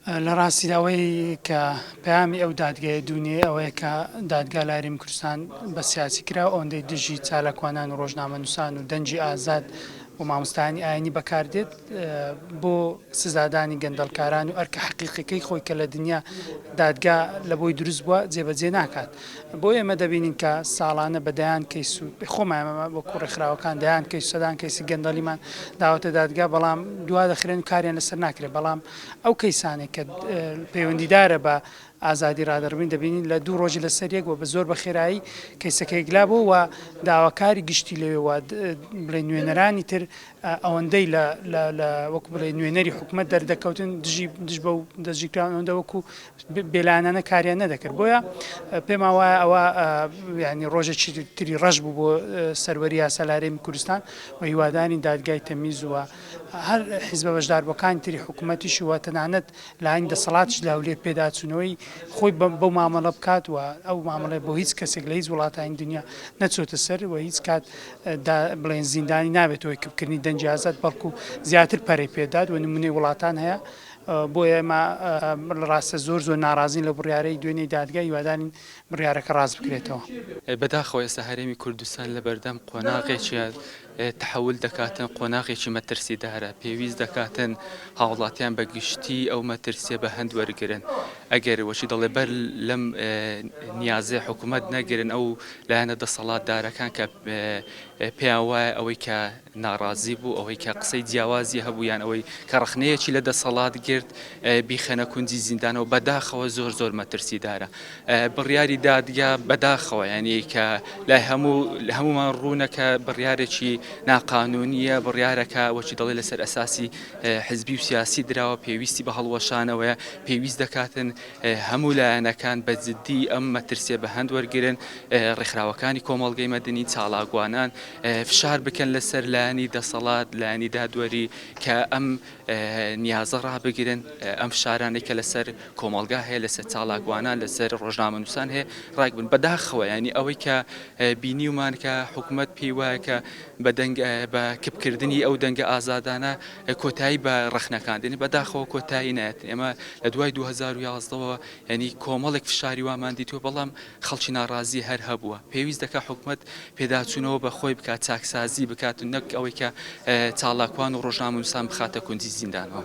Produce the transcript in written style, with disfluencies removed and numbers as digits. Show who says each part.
Speaker 1: لە ڕاستیدا ئەوەی کە پەیامی ئەو دادگایە دوونیە ئەوەیە کە دادگا لە هەرێمی کوردستان بە سیاسی کراوە ئەوەندەی دژی چالاکوانان و ڕۆژنامەنووسان و دەنجی ئازاد و مامۆستایانی ئاینی بەکاردێت بۆ سزادانی گەندەڵکاران و ئەرکە حەقیقەکەی خۆی کە لە دنیا دادگا لە بۆی دروست بووە جێبەجێ ناکات. بۆ ئێمە دەبینین کە ساڵانە بەدایان کەیس و خۆمان وەکو ڕێکخراوەکان دەیان کەیس سەدان کەیسی گەندەڵیمان داوەتە دادگا بەڵام دوا دەخرێن و کاریان لەسەر ناکرێت بەڵام ئەو کەیسانێک کە پەیوەندیدارە بە ئازادی ڕادەڕبین دەبینین لە دوو ڕۆژی لەسەر یەک بۆ بە زۆر بە خێرایی کەیسەکەی گلابەوە و داواکاری گشتی لەوێ بڵێ نوێنەرانی تر ئەوەندەی وەکو بڵێ نوێنەری حکوومەت دەردەکەوتن دژ بە دەستگیرکراوەوەندە وەکو بێلانانە کاریان نەدەکرد بۆیە پێم وایە ئەوە ینی ڕۆژێکی تری ڕەش بوو بۆ سەروەری یاسا لە هەرێمی کوردستان و هیوادانی دادگای تەمیز وە هەر حیزبە بەشداربووەکانی تری حکوومەتیش وە تەنانەت لاین دەسەڵاتش لاولێ پێداچوونەوەی خۆی بەو مامەڵە بکات و ئەو مامەڵێ بۆ هیچ کەسێک لە هیچ وڵاتانی دنیا نەچۆتە سەر و هیچ کات بڵێن زیندانی نابێتەوەی کردنی دەنجی ئازاد بەڵکو زیاتر پەرەی پێداد و نمونەی وڵاتان هەیە. بۆ ئێمە ڕاستە زۆر ناڕازین لە بڕیارەی دوێنێی دادگای هیوادارین بڕیارەکە ڕاست بکرێتەوە.
Speaker 2: بەداخەوە ئێستا هەرێمی کوردستان لە بەردەم قۆناغێکی تحول دەکاتن قۆناغێکی مەترسیدارە پێویست دەکاتن هاوڵاتیان بە گشتی ئەو مەترسیە بە هەند وەرگرن ئەگەر وەچی دەڵێ بەر لەم نیازێ حکوومەت نەگرن ئەو لایەنە دەسەڵاتدارەکان کە پێیان وایە ئەوەی کە ناڕازی بوو ئەوەی کە قسەی جیاوازی هەبوو یان ئەوەی کە ڕخنەیەکی لە دەسەڵات گرت بیخەنە کونجی زیندانەوە بەداخەوە زۆر مەترسیدارە بڕیاری دادگا بەداخەوە ینی کە لای هەمومان ڕوونەکە بڕیارێکی ناقانونیە بڕیارەکە وەچی دەڵێ لەسەر ئەساسی حزبی و سیاسی دراوە پێویستی بە هەڵوەشانەوەیە پێویست دەکاتن هەموو لایەنەکان بە جددی ئەم مەترسیە بە هەند وەرگرن ڕێکخراوەکانی کۆمەڵگەی مەدەنی چالاکوانان فشار بکەن لەسەر لایەنی دەسەڵات لایەنی دادوەری کە ئەم نیازە ڕابگرن ئەم فشارانێک کە لەسەر کۆمەڵگا هەیە لەسەر چالاکوانان لەسەر ڕۆژنامەنووسان هەیە ڕاکبن بەداخەوە ینی ئەوەی کە بینیومان کە حکوومەت پێی وایە کە بە کپکردنی ئەو دەنگە ئازادانە کۆتایی بە ڕخنەکاندنی بەداخەوە کۆتایی نایەت ئێمە لە دوای 2011ەوە ینی کۆمەڵێک فشاری وامان دیتوە بەڵام خەڵکی ناڕازی هەر هەبووە پێویست دەکە حکوومەت پێداچوونەوە بە خۆی بکات چاکسازی بکات نەک ئەوەی کە چالاکوان و ڕۆژنامەنووسان بخاتە کونجی زیندانەوە.